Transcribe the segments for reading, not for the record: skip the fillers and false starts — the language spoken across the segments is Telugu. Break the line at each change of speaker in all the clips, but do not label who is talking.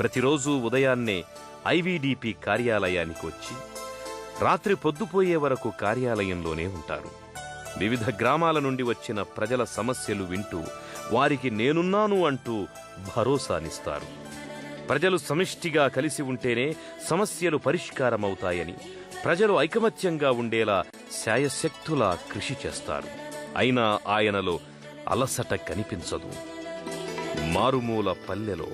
ప్రతిరోజు ఉదయాన్నే ఐవీడీపీ కార్యాలయానికి వచ్చి రాత్రి పొద్దుపోయే వరకు కార్యాలయంలోనే ఉంటారు. వివిధ గ్రామాల నుండి వచ్చిన ప్రజల సమస్యలు వింటూ వారికి నేనున్నాను అంటూ భరోసానిస్తారు. ప్రజలు సమిష్టిగా కలిసి ఉంటేనే సమస్యలు పరిష్కారమవుతాయని, ప్రజలు ఐకమత్యంగా ఉండేలా శాయశక్తులా కృషి చేస్తారు. అయినా ఆయనలో అలసట కనిపించదు. మారుమూల పల్లెలో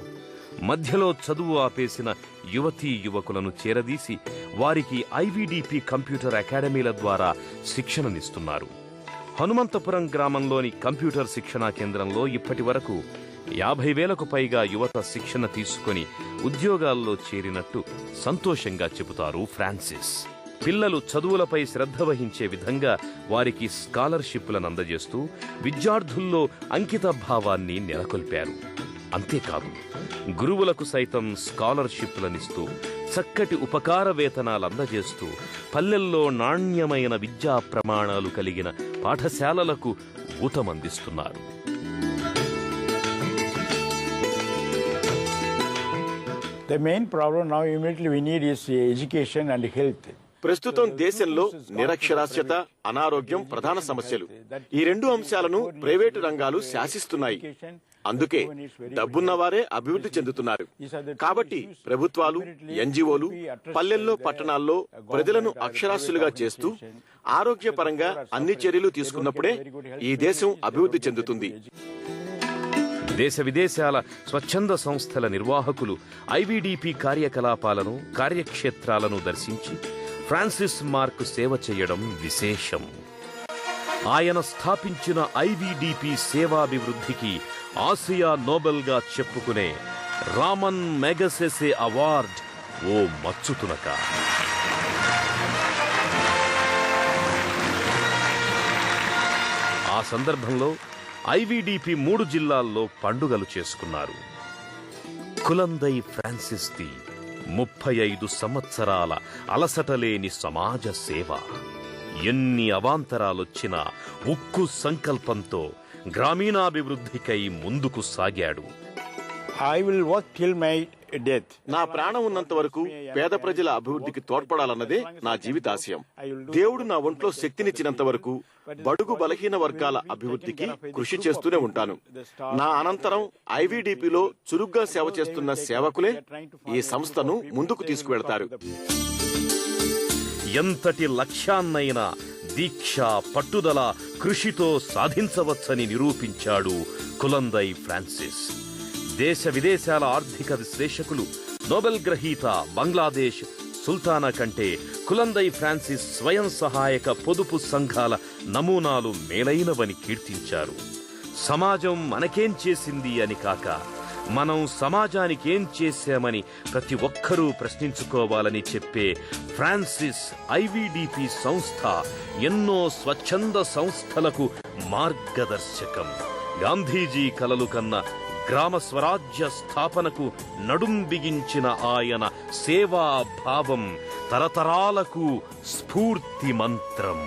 మధ్యలో చదువు ఆపేసిన యువతీ యువకులను చేరదీసి వారికి ఐవీడీపీ కంప్యూటర్ అకాడమీల ద్వారా శిక్షణనిస్తున్నారు. హనుమంతపురం గ్రామంలోని కంప్యూటర్ శిక్షణా కేంద్రంలో ఇప్పటి వరకు 50,000కు పైగా యువత శిక్షణ తీసుకుని ఉద్యోగాల్లో చేరినట్టు సంతోషంగా చెబుతారు ఫ్రాన్సిస్. పిల్లలు చదువులపై శ్రద్ధ వహించే విధంగా వారికి స్కాలర్షిప్లను అందజేస్తూ విద్యార్థుల్లో అంకిత భావాన్ని నెలకొల్పారు. అంతేకాదు, గురువులకు సైతం స్కాలర్షిప్లనిస్తూ చక్కటి ఉపకార వేతనాలు అందజేస్తూ పల్లెల్లో నాణ్యమైన విద్యా ప్రమాణాలు కలిగిన పాఠశాలలకు ఊతమందిస్తున్నారు.
The main problem now immediately we need is education and health.
ప్రస్తుతం దేశంలో నిరక్షరాస్యత, అనారోగ్యం ప్రధాన సమస్యలు. ఈ రెండు అంశాలను ప్రైవేటు రంగాలు శాసిస్తున్నాయి. అందుకే డబ్బున్నవారే అభివృద్ధి చెందుతున్నారు. కాబట్టి ప్రభుత్వాలు, ఎన్జీఓలు పల్లెల్లో, పట్టణాల్లో ప్రజలను అక్షరాస్యులుగా చేస్తూ ఆరోగ్యపరంగా అన్ని చర్యలు తీసుకున్నప్పుడే ఈ దేశం అభివృద్ధి చెందుతుంది.
దేశ విదేశాల స్వచ్ఛంద సంస్థల నిర్వాహకులు ఐవీడీపీ కార్యకలాపాలను, కార్యక్షేత్రాలను దర్శించి ఫ్రాన్సిస్ మార్క్ సేవ చేయడం విశేషం. ఆయన స్థాపించిన ఐవీడీపీ సేవాభివృద్ధికి ఆసియా నోబెల్గా చెప్పుకునే రామన్ మెగసెసే అవార్డ్ ఓ మచ్చుతునక. ఆ సందర్భంలో ఐవీడీపీ 3 జిల్లాల్లో పండుగలు చేసుకున్నారు. కులందై ఫ్రాన్సిస్ ది 35 సంవత్సరాల అలసటలేని సమాజ సేవ. ఎన్ని అవాంతరాలొచ్చినా ఉక్కు సంకల్పంతో గ్రామీణాభివృద్ధికై ముందుకు సాగాడు.
I will work till my death.
నా ప్రాణం ఉన్నంత వరకు పేద ప్రజల అభివృద్ధికి తోడ్పడాలన్నదే నా జీవితాశయం. దేవుడు నా ఒంట్లో శక్తినిచ్చినంత వరకు బడుగు బలహీన వర్గాల అభివృద్ధికి కృషి చేస్తూనే ఉంటాను. నా అనంతరం ఐవీడీపీలో చురుగ్గా సేవ చేస్తున్న సేవకులే ఈ సంస్థను ముందుకు తీసుకువెళతారు.
ఎంతటి లక్ష్యాన్నైనా దీక్ష, పట్టుదల, కృషితో సాధించవచ్చని నిరూపించాడు కులందై ఫ్రాన్సిస్. దేశ విదేశాల ఆర్థిక విశ్లేషకులు నోబెల్ గ్రహీత బంగ్లాదేశ్ సుల్తానా కంటే కులందై ఫ్రాన్సిస్ స్వయం సహాయక పొదుపు సంఘాల నమూనాలు మేలైనవని కీర్తించారు. సమాజం మనకేం చేసింది అని కాక, మనం సమాజానికేం చేశామని ప్రతి ఒక్కరూ ప్రశ్నించుకోవాలని చెప్పే ఫ్రాన్సిస్ ఐవీడీపీ సంస్థ ఎన్నో స్వచ్ఛంద సంస్థలకు మార్గదర్శకం. గాంధీజీ కలలు కన్న గ్రామ స్వరాజ్య స్థాపనకు నడుం బిగించిన ఆయన సేవాభావం తరతరాలకు స్ఫూర్తి మంత్రం.